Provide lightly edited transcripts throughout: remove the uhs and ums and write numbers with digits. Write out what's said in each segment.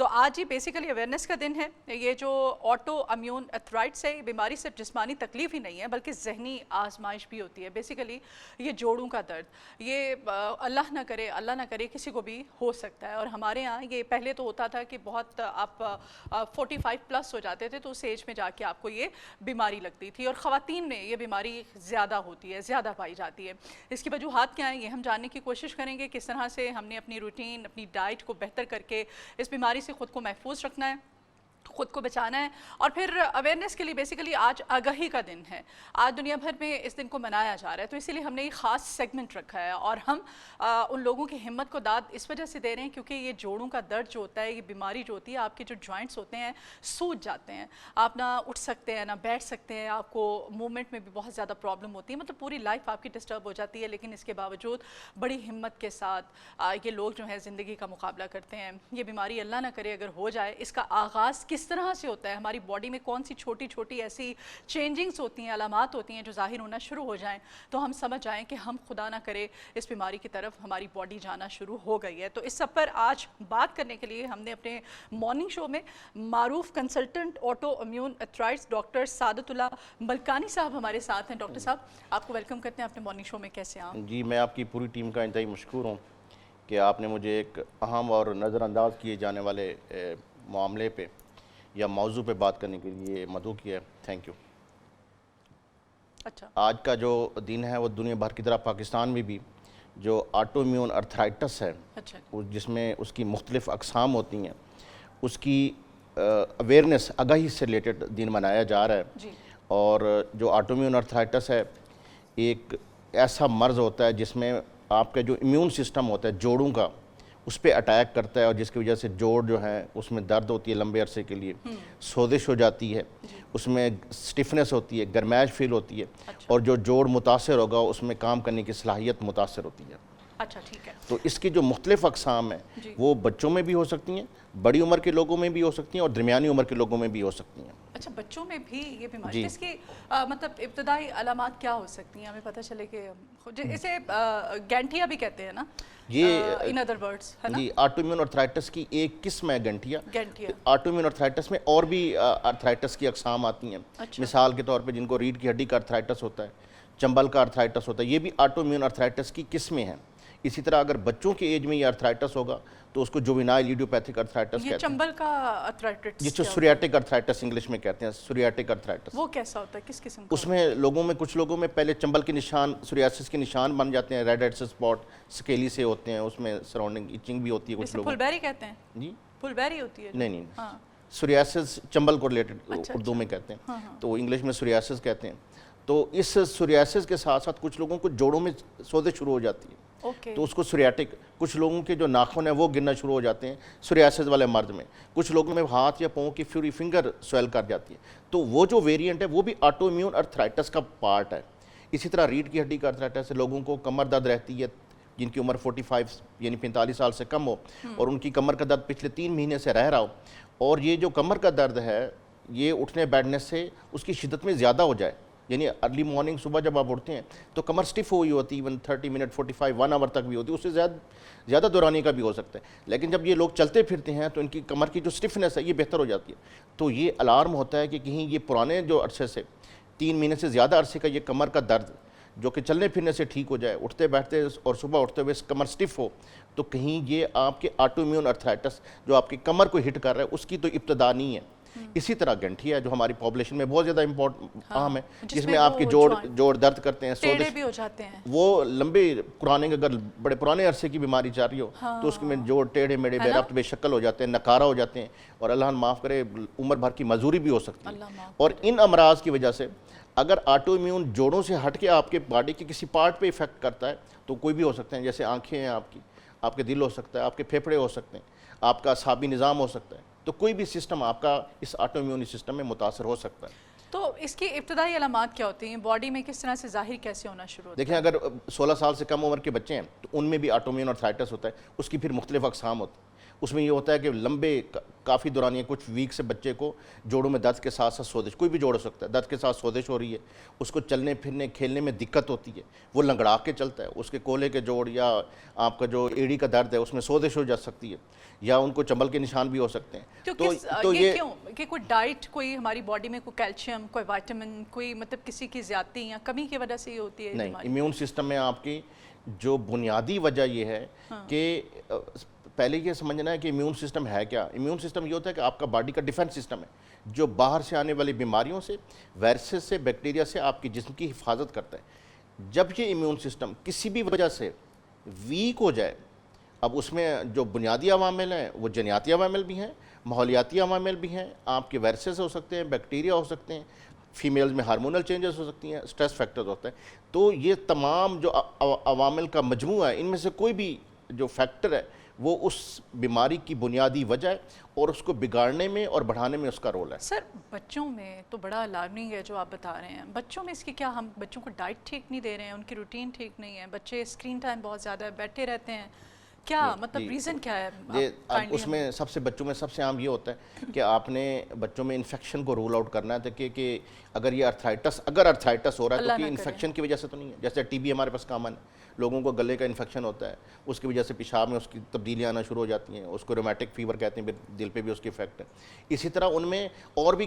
تو آج ہی basically awareness کا دن ہے. یہ جو آٹو امیون ایتھرائٹس ہے، یہ بیماری صرف جسمانی تکلیف ہی نہیں ہے بلکہ ذہنی آزمائش بھی ہوتی ہے. بیسیکلی یہ جوڑوں کا درد، یہ اللہ نہ کرے کسی کو بھی ہو سکتا ہے. اور ہمارے ہاں یہ پہلے تو ہوتا تھا کہ بہت آپ 45 پلس ہو جاتے تھے تو اس ایج میں جا کے آپ کو یہ بیماری لگتی تھی، اور خواتین میں یہ بیماری زیادہ ہوتی ہے، زیادہ پائی جاتی ہے. اس کی وجوہات کیا ہیں یہ ہم جاننے کی کوشش کریں گے، کس طرح سے ہم نے اپنی روٹین، اپنی ڈائٹ کو بہتر کر کے اس بیماری سے خود کو محفوظ رکھنا ہے، خود کو بچانا ہے. اور پھر اویئرنیس کے لیے بیسیکلی آج آگہی کا دن ہے. آج دنیا بھر میں اس دن کو منایا جا رہا ہے، تو اسی لیے ہم نے یہ خاص سیگمنٹ رکھا ہے. اور ہم ان لوگوں کی ہمت کو داد اس وجہ سے دے رہے ہیں کیونکہ یہ جوڑوں کا درد جو ہوتا ہے، یہ بیماری جو ہوتی ہے، آپ کے جو جوائنٹس ہوتے ہیں سوج جاتے ہیں. آپ نہ اٹھ سکتے ہیں، نہ بیٹھ سکتے ہیں، آپ کو موومنٹ میں بھی بہت زیادہ پرابلم ہوتی ہے، مطلب پوری لائف آپ کی ڈسٹرب ہو جاتی ہے. لیکن اس کے باوجود بڑی ہمت کے ساتھ یہ لوگ جو ہیں زندگی کا مقابلہ کرتے ہیں. یہ بیماری اللہ نہ کرے اگر ہو جائے، اس کا آغاز کس طرح سے ہوتا ہے، ہماری باڈی میں کون سی چھوٹی چھوٹی ایسی چینجنگز ہوتی ہیں، علامات ہوتی ہیں جو ظاہر ہونا شروع ہو جائیں، تو ہم سمجھ جائیں کہ ہم خدا نہ کرے اس بیماری کی طرف ہماری باڈی جانا شروع ہو گئی ہے. تو اس سب پر آج بات کرنے کے لیے ہم نے اپنے مارننگ شو میں معروف کنسلٹنٹ آٹو امیون ایتھرائٹس ڈاکٹر سعادت اللہ ملکانی صاحب ہمارے ساتھ ہیں. ڈاکٹر صاحب آپ کو ویلکم کرتے ہیں اپنے مارننگ شو میں. کیسے ہیں؟ جی میں آپ کی پوری ٹیم کا انتہائی مشکور ہوں کہ آپ نے مجھے ایک اہم اور نظر انداز کیے جانے والے معاملے پہ یا موضوع پہ بات کرنے کے لیے مدعو کیا ہے. Thank you. اچھا، آج کا جو دن ہے وہ دنیا بھر کی طرح پاکستان میں بھی جو آٹو امیون ارتھرائٹس ہے، جس میں اس کی مختلف اقسام ہوتی ہیں، اس کی اویئرنیس آگاہی سے ریلیٹڈ دن منایا جا رہا ہے. اور جو آٹو امیون ارتھرائٹس ہے ایک ایسا مرض ہوتا ہے جس میں آپ کا جو امیون سسٹم ہوتا ہے جوڑوں کا، اس پہ اٹیک کرتا ہے، اور جس کی وجہ سے جوڑ جو ہے اس میں درد ہوتی ہے لمبے عرصے کے لیے، سوزش ہو جاتی ہے، اس میں سٹفنس ہوتی ہے، گرمائش فیل ہوتی ہے، اور جو جوڑ متاثر ہوگا اس میں کام کرنے کی صلاحیت متاثر ہوتی ہے. اچھا ٹھیک ہے. تو اس کی جو مختلف اقسام ہیں وہ بچوں میں بھی ہو سکتی ہیں، بڑی عمر کے لوگوں میں بھی ہو سکتی ہیں، اور درمیانی عمر کے لوگوں میں بھی ہو سکتی ہیں. اچھا، بچوں میں بھی یہ بیماری، اس کی مطلب ابتدائی علامات کیا ہو سکتی ہیں؟ ہمیں پتہ چلے کہ اسے گینٹھیا بھی کہتے ہیں نا، ان ادر ورڈز، ہے نا؟ جی، آٹو امیون ارتھرائٹس کی ایک قسم ہے گینٹھیا. آٹو امیون ارتھرائٹس میں اور بھی ارتھرائٹس کی اقسام آتی ہیں. مثال کے طور پہ جن کو ریڑھ کی ہڈی کا ارتھرائٹس ہوتا ہے، چمبل کا ارتھرائٹس ہوتا ہے، یہ بھی آٹو امیون ارتھرائٹس کی قسمیں ہیں. اسی طرح اگر بچوں کے ایج میں یہ ارتھرائٹس ہوگا تو اس کو جووینائل ایڈیوپیتھک ارتھرائٹس کہتے ہیں. یہ چمبل کا ارتھرائٹس جس کو سوریاٹک ارتھرائٹس انگلش میں کہتے ہیں، سوریاٹک ارتھرائٹس. وہ کیسا ہوتا ہے، کس قسم کا؟ اس میں کچھ لوگوں میں پہلے چمبل کے نشان، سوریاسس کے نشان بن جاتے ہیں، ریڈ ہیڈ اسپاٹ سکیلی سے ہوتے ہیں، اس میں سراؤنڈنگ ایچنگ بھی ہوتی ہے کچھ لوگوں. پھل بیری کہتے ہیں؟ جی، پھل بیری ہوتی ہے. نہیں، سوریاسس چمبل کو ریلیٹڈ اردو میں کہتے ہیں، تو انگلش میں سوریاسس کہتے ہیں. تو اس سوریاسس کے ساتھ ساتھ کچھ لوگوں کو جوڑوں میں سوزش شروع ہو جاتی ہے، تو اس کو سوریاٹک. کچھ لوگوں کے جو ناخن ہیں وہ گرنا شروع ہو جاتے ہیں سوریاسس والے مرض میں. کچھ لوگوں میں ہاتھ یا پاؤں کی فیوری فنگر سویل کر جاتی ہے. تو وہ جو ویریئنٹ ہے وہ بھی آٹو امیون ارتھرائٹس کا پارٹ ہے. اسی طرح ریڑھ کی ہڈی کا ارتھرائٹس ہے، لوگوں کو کمر درد رہتی ہے جن کی عمر 45 یعنی 45 سال سے کم ہو، اور ان کی کمر کا درد پچھلے 3 مہینے سے رہ رہا ہو، اور یہ جو کمر کا درد ہے یہ اٹھنے بیٹھنے سے اس کی شدت میں زیادہ ہو جائے. یعنی ارلی مارننگ صبح جب آپ اٹھتے ہیں تو کمر سٹف ہوئی ہوتی ہے، ایون 30 منٹ 45 1 آور تک بھی ہوتی ہے، اس سے زیادہ دورانی کا بھی ہو سکتا ہے. لیکن جب یہ لوگ چلتے پھرتے ہیں تو ان کی کمر کی جو سٹفنس ہے یہ بہتر ہو جاتی ہے. تو یہ الارم ہوتا ہے کہ کہیں یہ پرانے جو عرصے سے 3 مہینے سے زیادہ عرصے کا یہ کمر کا درد جو کہ چلنے پھرنے سے ٹھیک ہو جائے، اٹھتے بیٹھتے اور صبح اٹھتے ہوئے کمر سٹف ہو، تو کہیں یہ آپ کے آٹو امیون ارتھرائٹس جو آپ کی کمر کو ہٹ کر رہا ہے اس کی تو ابتدا نہیں ہے. اسی طرح گنٹھیا ہے جو ہماری پاپولیشن میں بہت زیادہ اہم ہے، جس میں آپ کے جوڑ درد کرتے ہیں، ٹیڑھے بھی ہو جاتے ہیں. وہ لمبے اگر بڑے پرانے عرصے کی بیماری جا رہی ہو تو اس میں جوڑ ٹیڑھے میڑے بے ربط بے شکل ہو جاتے ہیں، نکارہ ہو جاتے ہیں، اور اللہ معاف کرے عمر بھر کی مزدوری بھی ہو سکتی ہے. اور ان امراض کی وجہ سے اگر آٹو امیون جوڑوں سے ہٹ کے آپ کے باڈی کے کسی پارٹ پہ افیکٹ کرتا ہے تو کوئی بھی ہو سکتے ہیں، جیسے آنکھیں ہیں آپ کے دل ہو سکتا ہے، آپ کے پھیپھڑے ہو سکتے ہیں، آپ کا اعصابی نظام ہو سکتا ہے. تو کوئی بھی سسٹم آپ کا اس آٹو امیون سسٹم میں متاثر ہو سکتا ہے. تو اس کی ابتدائی علامات کیا ہوتی ہیں؟ باڈی میں کس طرح سے ظاہر کیسے ہونا شروع ہوتا ہے؟ دیکھیں، اگر 16 سال سے کم عمر کے بچے ہیں تو ان میں بھی آٹو امیون ارتھرائٹس ہوتا ہے. اس کی پھر مختلف اقسام ہوتی ہیں. اس میں یہ ہوتا ہے کہ لمبے کافی دورانی ہے، کچھ ویک سے بچے کو جوڑوں میں درد کے ساتھ ساتھ سوزش، کوئی بھی جوڑ ہو سکتا ہے، درد کے ساتھ سوزش ہو رہی ہے، اس کو چلنے پھرنے کھیلنے میں دقت ہوتی ہے، وہ لنگڑا کے چلتا ہے، اس کے کولے کے جوڑ یا آپ کا جو ایڑی کا درد ہے اس میں سوزش ہو جا سکتی ہے، یا ان کو چمبل کے نشان بھی ہو سکتے ہیں۔ تو یہ کیوں کہ کوئی ڈائٹ، کوئی ہماری باڈی میں کوئی کیلشیم، کوئی وائٹامن، کوئی مطلب کسی کی زیادتی یا کمی کی وجہ سے یہ ہوتی ہے؟ نہیں، امیون سسٹم میں آپ کی جو بنیادی وجہ یہ ہے کہ پہلے یہ سمجھنا ہے کہ امیون سسٹم ہے کیا۔ امیون سسٹم یہ ہوتا ہے کہ آپ کا باڈی کا ڈیفنس سسٹم ہے جو باہر سے آنے والی بیماریوں سے، وائرسز سے، بیکٹیریا سے آپ کی جسم کی حفاظت کرتا ہے۔ جب یہ امیون سسٹم کسی بھی وجہ سے ویک ہو جائے، اب اس میں جو بنیادی عوامل ہیں وہ جنیاتی عوامل بھی ہیں، ماحولیاتی عوامل بھی ہیں، آپ کے وائرسز ہو سکتے ہیں، بیکٹیریا ہو سکتے ہیں، فیمیلز میں ہارمونل چینجز ہو سکتی ہیں، سٹریس فیکٹرز ہوتے ہیں۔ تو یہ تمام جو عوامل کا مجموعہ ہے، ان میں سے کوئی بھی جو فیکٹر ہے وہ اس بیماری کی بنیادی وجہ ہے اور اس کو بگاڑنے میں اور بڑھانے میں اس کا رول ہے۔ سر بچوں میں تو بڑا الارمنگ ہے جو آپ بتا رہے ہیں، بچوں میں اس کی کیا، ہم بچوں کو ڈائٹ ٹھیک نہیں دے رہے ہیں، ان کی روٹین ٹھیک نہیں ہے، بچے اسکرین ٹائم بہت زیادہ ہے، بیٹھے رہتے ہیں، کیا مطلب ریزن کیا ہے؟ اس میں سب سے بچوں میں سب سے عام یہ ہوتا ہے کہ آپ نے بچوں میں انفیکشن کو رول آؤٹ کرنا ہے کہ اگر یہ ارتھرائٹس ہو رہا ہے تو کہ انفیکشن کی وجہ سے تو نہیں ہے۔ جیسے ٹی بی ہمارے پاس کامن ہے، لوگوں کو گلے کا انفیکشن ہوتا ہے، اس کی وجہ سے پیشاب میں اس کی تبدیلیاں آنا شروع ہو جاتی ہیں، اس کو رومیٹک فیور کہتے ہیں، پھر دل پہ بھی اس کی افیکٹ ہے۔ اسی طرح ان میں اور بھی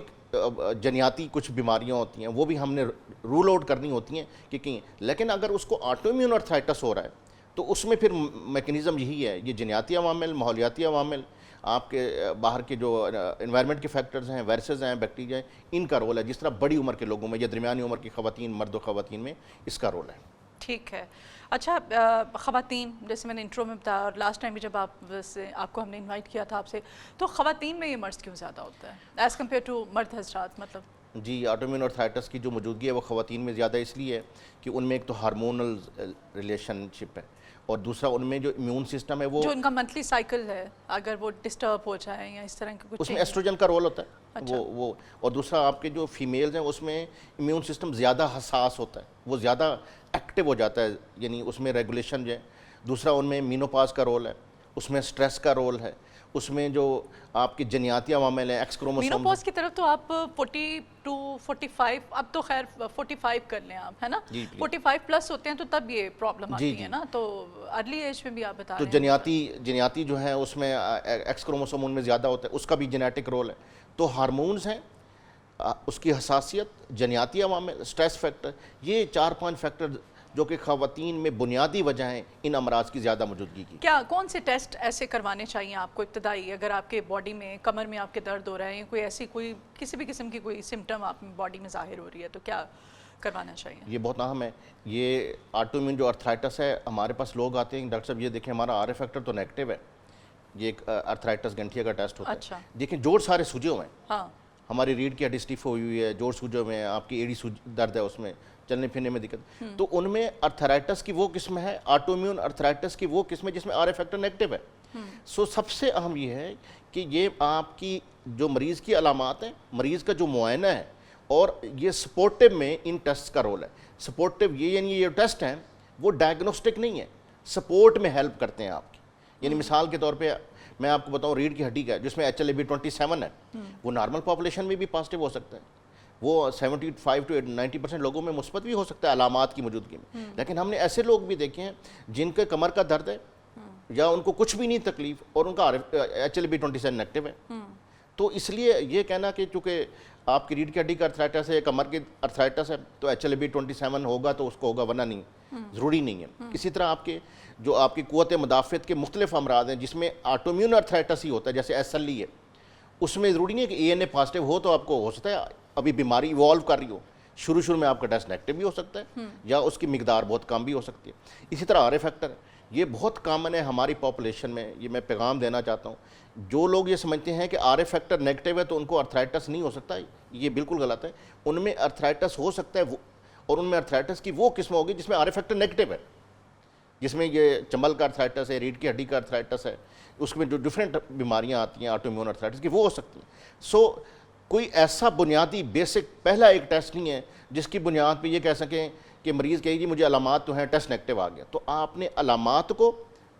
جنیاتی کچھ بیماریاں ہوتی ہیں، وہ بھی ہم نے رول آؤٹ کرنی ہوتی ہیں کہ لیکن اگر اس کو آٹو امیون ارتھرائٹس ہو رہا ہے تو اس میں پھر میکنزم یہی ہے، یہ جنیاتی عوامل، ماحولیاتی عوامل، آپ کے باہر کے جو انوائرمنٹ کے فیکٹرز ہیں، وائرسز ہیں، بیکٹیریا ہیں، ان کا رول ہے، جس طرح بڑی عمر کے لوگوں میں یا درمیانی عمر کی خواتین، مرد و خواتین میں اس کا رول ہے۔ ٹھیک ہے۔ اچھا خواتین، جیسے میں نے انٹرو میں بتایا اور لاسٹ ٹائم بھی جب آپ کو ہم نے انوائٹ کیا تھا آپ سے، تو خواتین میں یہ مرض کیوں زیادہ ہوتا ہے ایز کمپیئر ٹو مرد حضرات؟ مطلب جی، آٹو امیون ارتھرائٹس کی جو موجودگی ہے وہ خواتین میں زیادہ اس لیے ہے کہ ان میں ایک تو ہارمونل ریلیشن شپ ہے، اور دوسرا ان میں جو امیون سسٹم ہے وہ جو ان کا منتھلی سائیکل ہے اگر وہ ڈسٹرب ہو جائے یا اس طرح کے کچھ، اس میں ایسٹروجن کا رول ہوتا ہے وہ اور دوسرا آپ کے جو فیمیلز ہیں اس میں امیون سسٹم زیادہ حساس ہوتا ہے، وہ زیادہ ایکٹیو ہو جاتا ہے، یعنی اس میں ریگولیشن جو ہے۔ دوسرا ان میں مینوپاز کا رول ہے، اس میں سٹریس کا رول ہے، اس میں جو آپ کے جنیاتی عوامل ہیں، ایکس کروموسوم۔ مینوپاز کی طرف تو آپ 40 to 45، اب تو خیر 45 کر لیں آپ، ہے نا، 45 پلس ہوتے ہیں تو تب یہ پرابلم آتی ہے نا، تو ارلی ایج میں بھی آپ بتا رہے ہیں تو جنیاتی جو ہیں اس میں ایکس کروموسوم ان میں زیادہ ہوتا ہے، اس کا بھی جینیٹک رول ہے۔ تو ہارمونز ہیں، اس کی حساسیت، جنیاتی عوامل، سٹریس فیکٹر، یہ 4-5 فیکٹر جو کہ خواتین میں بنیادی وجہ ہیں ان امراض کی زیادہ موجودگی کی۔ کیا کون سے ٹیسٹ ایسے کروانے چاہیے آپ کو ابتدائی، اگر آپ کے باڈی میں کمر میں آپ کے درد ہو رہا ہے، کوئی ایسی کوئی کسی بھی قسم کی کوئی سمٹم آپ باڈی میں ظاہر ہو رہی ہے تو کیا کروانا چاہیے؟ یہ بہت اہم ہے۔ یہ آٹو امیون جو ارتھرائٹس ہے، ہمارے پاس لوگ آتے ہیں ڈاکٹر صاحب یہ دیکھیں ہمارا آر اے فیکٹر تو نیگیٹو ہے، یہ ایک ارتھرائٹس گنٹھیا کا ٹیسٹ ہوتا ہے، دیکھیں جوڑ سارے سوجے ہوئے ہیں، ہماری ریڑھ کی ہڈی اسٹیف ہوئی ہے، جوڑ سوجے ہوئے ہیں، آپ کی ایڑی درد ہے، اس میں چلنے پھرنے میں دقت، تو ان میں ارتھرائٹس کی وہ قسم ہے، آٹو امیون ارتھرائٹس کی وہ قسم ہے جس میں آر اے فیکٹر نیگیٹو ہے۔ سو سب سے اہم یہ ہے کہ یہ آپ کی جو مریض کی علامات ہیں، مریض کا جو معائنہ ہے، اور یہ سپورٹو میں ان ٹیسٹ کا رول ہے۔ سپورٹو یہ یعنی یہ ٹیسٹ ہیں وہ ڈائگنوسٹک نہیں ہے، سپورٹ میں ہیلپ کرتے ہیں آپ کی۔ یعنی مثال کے طور پہ میں آپ کو بتاؤں ریڑھ کی ہڈی کا جس میں HLA-B27 ہے، وہ نارمل پاپولیشن میں بھی پازیٹیو ہو سکتا ہے، وہ 75 to 90% لوگوں میں مثبت بھی ہو سکتا ہے علامات کی موجودگی میں، لیکن ہم نے ایسے لوگ بھی دیکھے ہیں جن کے کمر کا درد ہے یا ان کو کچھ بھی نہیں تکلیف اور ان کا HLA-B27 نیگیٹو ہے۔ تو اس لیے یہ کہنا کہ چونکہ آپ کی ریڑھ کی ہڈی کا ارتھرائٹس ہے، کمر کی ارتھرائٹس ہے تو HLA-B27 ہوگا تو اس کو ہوگا، ورنہ نہیں، ضروری نہیں ہے۔ اسی طرح آپ کے جو آپ کی قوت مدافعت کے مختلف امراض ہیں جس میں آٹو امیون ارتھرائٹس ہی ہوتا ہے، جیسے SLE ہے، اس میں ضروری نہیں ہے کہ ANA پازیٹیو ہو تو آپ کو ہو سکتا ہے ابھی بیماری ایوالو کر رہی ہو، شروع میں آپ کا ٹیسٹ نیگیٹو بھی ہو سکتا ہے یا اس کی مقدار بہت کم بھی ہو سکتی ہے۔ اسی طرح آر اے فیکٹر یہ بہت کامن ہے ہماری پاپولیشن میں، یہ میں پیغام دینا چاہتا ہوں، جو لوگ یہ سمجھتے ہیں کہ آر اے فیکٹر نیگیٹو ہے تو ان کو ارتھرائٹس نہیں ہو سکتا، یہ بالکل غلط ہے۔ ان میں ارتھرائٹس ہو سکتا ہے، اور ان میں ارتھرائٹس کی وہ قسم ہوگی جس میں آر اے فیکٹر نیگیٹو ہے، جس میں یہ چمبل کا ارتھرائٹس ہے، ریڑھ کی ہڈی کا ارتھرائٹس ہے، اس میں جو ڈفرینٹ بیماریاں آتی ہیں آٹو امیون ارتھرائٹس کی وہ ہو سکتی ہیں۔ سو کوئی ایسا بنیادی بیسک پہلا ایک ٹیسٹ نہیں ہے جس کی بنیاد پہ یہ کہہ سکیں کہ مریض کہے جی مجھے علامات تو ہیں، ٹیسٹ نیگیٹو آ گیا، تو آپ نے علامات کو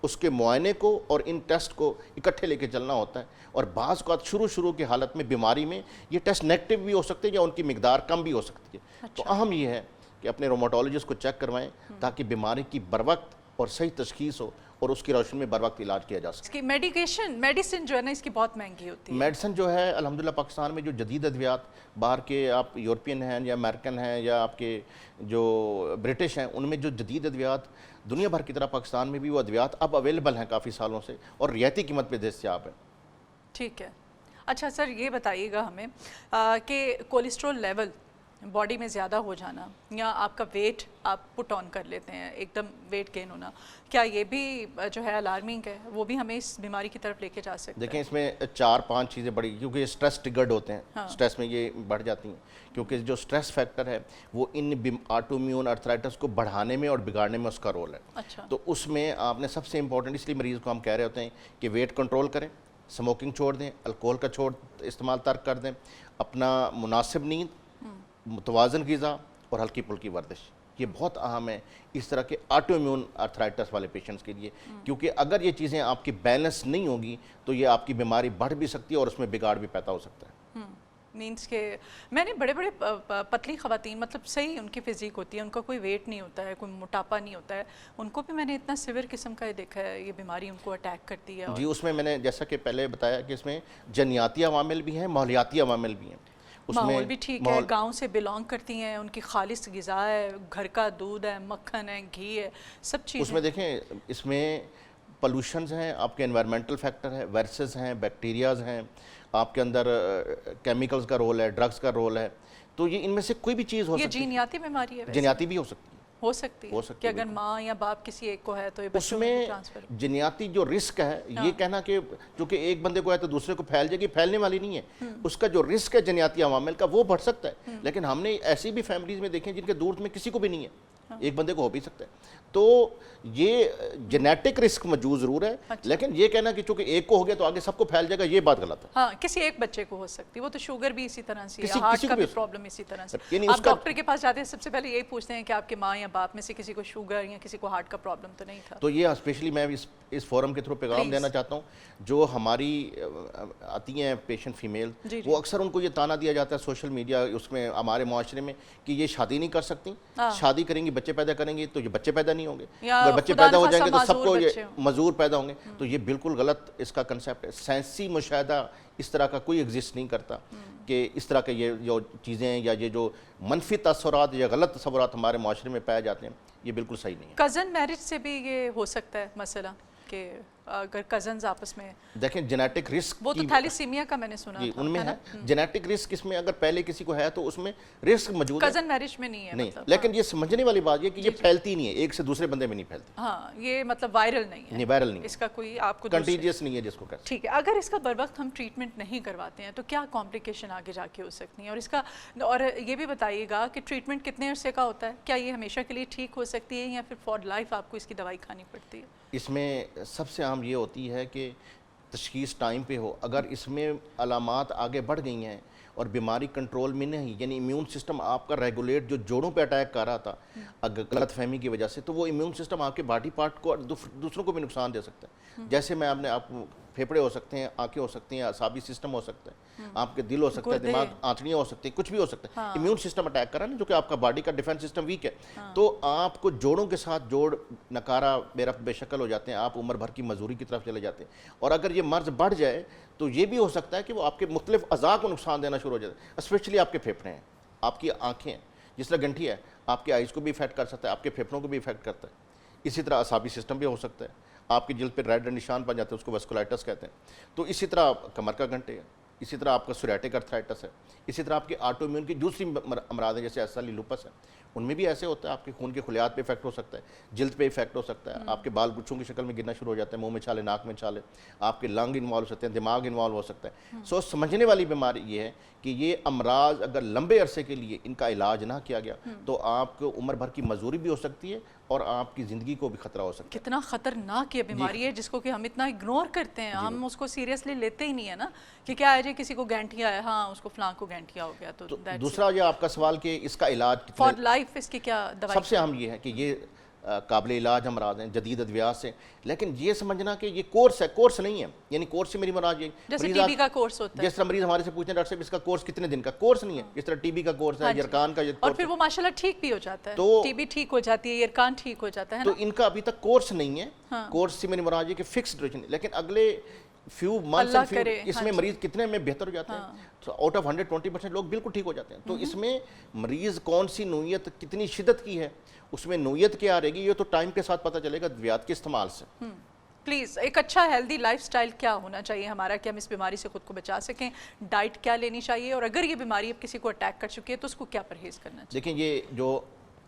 اس کے معائنے کو اور ان ٹیسٹ کو اکٹھے لے کے چلنا ہوتا ہے، اور بعض اوقات شروع کی حالت میں بیماری میں یہ ٹیسٹ نیگیٹو بھی ہو سکتے ہیں یا ان کی مقدار کم بھی ہو سکتی ہے۔ تو اہم یہ ہے کہ اپنے روماٹولوجسٹ کو چیک کروائیں تاکہ بیماری کی بروقت اور صحیح تشخیص ہو اور اس کی روشنی میں بروقت علاج کیا جا سکے۔ اس کی میڈیسن جو ہے نا اس کی بہت مہنگی ہوتی ہے۔ میڈیسن جو ہے الحمدللہ پاکستان میں جو جدید ادویات باہر کے، آپ یورپین ہیں یا امریکن ہیں یا آپ کے جو برٹش ہیں، ان میں جو جدید ادویات دنیا بھر کی طرح پاکستان میں بھی وہ ادویات اب اویلیبل ہیں کافی سالوں سے اور رعایتی قیمت پہ دستیاب ہیں۔ ٹھیک ہے، اچھا سر یہ بتائیے گا ہمیں کہ کولیسٹرول لیول باڈی میں زیادہ ہو جانا یا آپ کا ویٹ آپ پٹ آن کر لیتے ہیں، ایک دم ویٹ گین ہونا، کیا یہ بھی جو ہے الارمنگ ہے؟ وہ بھی ہمیں اس بیماری کی طرف لے کے جا سکتے ہیں؟ دیکھیں اس میں 4-5 چیزیں بڑی، کیونکہ یہ سٹریس ٹریگرڈ ہوتے ہیں، سٹریس میں یہ بڑھ جاتی ہیں، کیونکہ جو سٹریس فیکٹر ہے وہ ان آٹو امیون ارتھرائٹس کو بڑھانے میں اور بگاڑنے میں اس کا رول ہے۔ اچھا، تو اس میں آپ نے سب سے امپورٹنٹ، اس لیے مریض کو ہم کہہ رہے ہوتے ہیں کہ ویٹ کنٹرول کریں، سموکنگ چھوڑ دیں، الکوہل کا استعمال ترک کر دیں، اپنا مناسب نیند، متوازن غذا اور ہلکی پھلکی ورزش، یہ بہت اہم ہے اس طرح کے آٹو امیون آرتھرائٹس والے پیشنٹس کے لیے، کیونکہ اگر یہ چیزیں آپ کی بیلنس نہیں ہوں گی تو یہ آپ کی بیماری بڑھ بھی سکتی ہے اور اس میں بگاڑ بھی پیدا ہو سکتا ہے۔ مینس کہ میں نے بڑے پتلی خواتین، مطلب صحیح ان کی فزیک ہوتی ہے، ان کا کوئی ویٹ نہیں ہوتا ہے، کوئی موٹاپا نہیں ہوتا ہے، ان کو بھی میں نے اتنا سیویئر قسم کا دیکھا ہے، یہ بیماری ان کو اٹیک کرتی ہے۔ جی، اس میں نے جیسا کہ پہلے بتایا کہ اس میں جنیاتی عوامل بھی ہیں، ماحولیاتی عوامل بھی ہیں۔ ماحول بھی ٹھیک ہے، گاؤں سے بلانگ کرتی ہیں، ان کی خالص غذا ہے، گھر کا دودھ ہے، مکھن ہے، گھی ہے، سب چیزیں۔ اس میں دیکھیں اس میں پولوشنز ہیں، آپ کے انوائرمنٹل فیکٹر ہے، وائرسز ہیں، بیکٹیریاز ہیں، آپ کے اندر کیمیکلز کا رول ہے، ڈرگز کا رول ہے، تو یہ ان میں سے کوئی بھی چیز ہو سکتی ہے۔ یہ جینیاتی بیماری ہے؟ جینیاتی بھی ہو سکتی ہے، ہو سکتی ہے کہ اگر ماں یا باپ کسی ایک کو ہے تو یہ اس بچوں میں بھی ٹرانسفر میں جینیاتی جو رسک ہے، یہ کہنا کہ چونکہ ایک بندے کو ہے تو دوسرے کو پھیل جائے گی، پھیلنے والی نہیں ہے۔ اس کا جو رسک ہے جینیاتی عوامل کا وہ بڑھ سکتا ہے، لیکن ہم نے ایسی بھی فیملیز میں دیکھیں جن کے دور میں کسی کو بھی نہیں ہے، ایک بندے کو ہو بھی سکتا ہے۔ تو یہ جینیٹک رسک موجود ضرور ہے، لیکن یہ کہنا کہ چونکہ ایک کو ہو گیا تو آگے سب کو پھیل جائے گا، یہ بات غلط ہے۔ ہاں، کسی ایک بچے کو ہو سکتی ہے، وہ تو شوگر بھی اسی طرح سے ہے، ہارٹ کا بھی پرابلم اسی طرح سے۔ آپ ڈاکٹر کے پاس جاتے ہیں سب سے پہلے یہی پوچھتے ہیں کہ آپ کے ماں یا باپ میں سے کسی کو شوگر یا کسی کو ہارٹ کا پرابلم تو نہیں تھا؟ تو یہ اسپیشلی میں اس فورم کے تھرو پیغام دینا چاہتا ہوں، جو ہماری آتی ہیں پیشنٹ فیمیل، وہ اکثر ان کو یہ تانا دیا جاتا ہے سوشل میڈیا اس میں، ہمارے معاشرے میں، کہ یہ شادی نہیں کر سکتی، شادی کریں گی بچے پیدا کریں گی تو یہ بچے پیدا نہیں ہوں گے، اگر بچے پیدا ہو جائیں گے تو سب کو معذور پیدا ہوں گے۔ تو یہ بالکل غلط اس کا کنسیپٹ ہے۔ سائنسی مشاہدہ اس طرح کا کوئی ایگزسٹ نہیں کرتا کہ اس طرح کے یہ جو چیزیں یا یہ جو منفی تصورات یا غلط تصورات ہمارے معاشرے میں پائے جاتے ہیں، یہ بالکل صحیح نہیں ہے۔ کزن میرج سے بھی یہ ہو سکتا ہے مسئلہ کہ اگر کزنز آپس میں دیکھیں جینیٹک رسک، وہ تو تھیلیسیمیا کا میں نے سنا تھا، ان میں ہے جینیٹک رسک، اس میں اگر پہلے کسی کو ہے تو اس میں رسک موجود ہے، کزن میرج میں نہیں ہے نہیں، لیکن یہ سمجھنے والی بات یہ کہ یہ پھیلتی نہیں ہے، ایک سے دوسرے بندے میں نہیں پھیلتی۔ ہاں، یہ مطلب وائرل نہیں ہے، نہیں وائرل نہیں، اس کا کوئی آپ کو کنٹیجیس نہیں ہے جس کو کہتے ہیں۔ ٹھیک ہے، اگر اس کا بر وقت ہم ٹریٹمنٹ نہیں کرواتے ہیں تو کیا کمپلیکیشن آگے جا کے ہو سکتی ہیں؟ اور اس کا، اور یہ بھی بتائیے گا کہ ٹریٹمنٹ کتنے عرصے کا ہوتا ہے؟ کیا یہ ہمیشہ کے لیے ٹھیک ہو سکتی ہے یا پھر فار لائف آپ کو اس کی دوائی کھانی پڑتی ہے؟ اس میں سب سے اہم یہ ہوتی ہے کہ تشخیص ٹائم پہ ہو۔ اگر اس میں علامات آگے بڑھ گئی ہیں اور بیماری کنٹرول میں نہیں، یعنی امیون سسٹم آپ کا ریگولیٹ جو جوڑوں پہ اٹیک کر رہا تھا اگر غلط فہمی کی وجہ سے، تو وہ امیون سسٹم آپ کے باڈی پارٹ کو دوسروں کو بھی نقصان دے سکتا ہے۔ جیسے میں آپ پھیپھڑے ہو سکتے ہیں، آنکھیں ہو سکتی ہیں، اعصابی سسٹم ہو سکتا ہے، آپ کے دل ہو سکتا ہے، دماغ، آنتڑیاں ہو سکتی ہیں، کچھ بھی ہو سکتا ہے۔ امیون سسٹم اٹیک کر رہا ہے نا، جو کہ آپ کا باڈی کا ڈیفینس سسٹم ویک ہے، تو آپ کو جوڑوں کے ساتھ جوڑ نکارا بے رفت بے شکل ہو جاتے ہیں، آپ عمر بھر کی مزدوری کی طرف چلے جاتے ہیں۔ اور اگر یہ مرض بڑھ جائے تو یہ بھی ہو سکتا ہے کہ وہ آپ کے مختلف اعضاء کو نقصان دینا شروع ہو جاتا ہے، اسپیشلی آپ کے پھیپھڑے ہیں، آپ کی آنکھیں ہیں، جس طرح گنٹھی ہے آپ کے آئیز کو بھی افیکٹ کر سکتا ہے، آپ کے پھیپھڑوں کو بھی افیکٹ کرتا ہے۔ اسی طرح اعصابی سسٹم بھی ہو سکتا ہے، آپ کی جلد پہ ریڈ نشان بن جاتے ہیں، اس کو ویسکولائٹس کہتے ہیں۔ تو اسی طرح کمر کا گھنٹے ہے، اسی طرح آپ کا سوریاٹک ارتھرائٹس ہے، اسی طرح آپ کی آٹو امیون کی دوسری امراض ہیں جیسے ایسالی لوپس ہے، ان میں بھی ایسے ہوتا ہے، آپ کے خون کے خلیات پہ افیکٹ ہو سکتا ہے، جلد پہ افیکٹ ہو سکتا ہے، آپ کے بال گچھوں کی شکل میں گرنا شروع ہو جاتے ہیں، منہ میں چھالے، ناک میں چھالے، آپ کے لنگ انوالو ہو سکتے ہیں، دماغ انوالو ہو سکتا ہے۔ سو سمجھنے والی بیماری یہ ہے کہ یہ امراض اگر لمبے عرصے کے لیے ان کا علاج نہ کیا گیا تو آپ کو عمر بھر کی مزدوری بھی ہو سکتی ہے اور آپ کی زندگی کو بھی خطرہ ہو سکتا ہے۔ کتنا خطرناک یہ بیماری ہے جس کو کہ ہم اتنا اگنور کرتے ہیں، ہم اس کو سیریسلی لیتے ہی نہیں ہے نا، کہ کیا ہے جی کسی کو گینٹھیا ہے، ہاں اس کو فلاں کو گینٹھیا ہو گیا تو دوسرا یہ آپ کا سوال کہ اس کا علاج فار لائف اس کی کیا دوائی؟ سب سے اہم یہ ہے کہ یہ قابل علاج امراض ہیں، جدید ادویات ہیں، لیکن یہ سمجھنا کہ یہ کورس ہے، کورس نہیں ہے. یعنی کورس سے میری مراد یہ جیسے ٹی بی کا کورس ہوتا ہے، جس طرح مریض ہمارے سے پوچھتے ہیں ڈاکٹر صاحب اس کا کورس کتنے دن کا، کورس نہیں ہے. جس طرح ٹی بی کا کورس ہے، یرکان کا اور پھر وہ ماشاءاللہ ٹھیک بھی ہو جاتا ہے، ٹی بی ٹھیک ہو جاتی ہے، یرکان ٹھیک ہو جاتا ہے. تو ان کا ابھی تک کورس نہیں ہے. کورس سے میری مراد یہ کہ فکس ڈیوریشن، لیکن اگلے فیو منتھس اس میں مریض کتنے میں بہتر ہو جاتے ہیں. تو آؤٹ آف 120% لوگ بالکل ٹھیک ہو جاتے ہیں. تو اس میں مریض کون سی نوعیت کتنی شدت کی ہے، اس میں نوعیت کیا رہے گی، یہ تو ٹائم کے ساتھ پتہ چلے گا ادویات کے استعمال سے. پلیز ایک اچھا ہیلدی لائف سٹائل کیا ہونا چاہیے ہمارا کہ ہم اس بیماری سے خود کو بچا سکیں؟ ڈائٹ کیا لینی چاہیے، اور اگر یہ بیماری اب کسی کو اٹیک کر چکی ہے تو اس کو کیا پرہیز کرنا چاہیے؟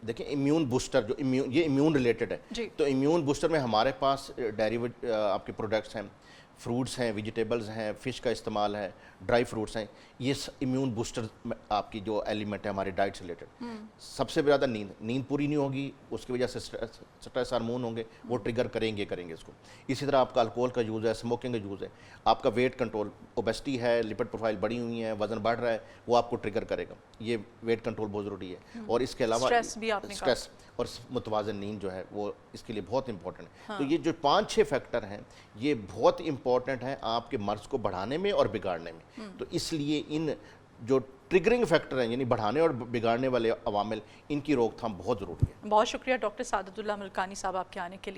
دیکھیں امیون بوسٹر جو یہ امیون ریلیٹڈ ہے، تو امیون بوسٹر میں ہمارے پاس آپ کے پروڈکٹس ہیں، فروٹس ہیں، ویجیٹیبلز ہیں، فش کا استعمال ہے، ڈرائی فروٹس ہیں. یہ امیون بوسٹر آپ کی جو ایلیمنٹ ہے ہمارے ڈائٹ سے ریلیٹڈ. سب سے زیادہ نیند پوری نہیں ہوگی، اس کی وجہ سے سٹریس ہارمون ہوں گے، وہ ٹریگر کریں گے اس کو. اسی طرح آپ کا الکوہل کا یوز ہے، اسموکنگ کا یوز ہے، آپ کا ویٹ کنٹرول، اوبیسٹی ہے، لپڈ پروفائل بڑی ہوئی ہے، وزن بڑھ رہا ہے، وہ آپ کو ٹریگر کرے گا. یہ ویٹ کنٹرول بہت ضروری ہے. اور اس کے علاوہ اسٹریس اور متوازن نیند جو ہے وہ اس کے لیے بہت امپورٹنٹ ہے. تو یہ جو 5-6 فیکٹر ہیں یہ بہت امپورٹنٹ ہیں آپ کے مرض کو بڑھانے میں اور بگاڑنے میں. تو اس لیے ان جو ٹریگرنگ فیکٹر ہیں یعنی بڑھانے اور بگاڑنے والے عوامل، ان کی روک تھام بہت ضروری ہے. بہت شکریہ ڈاکٹر سعادت اللہ ملکانی صاحب آپ کے آنے کے لیے.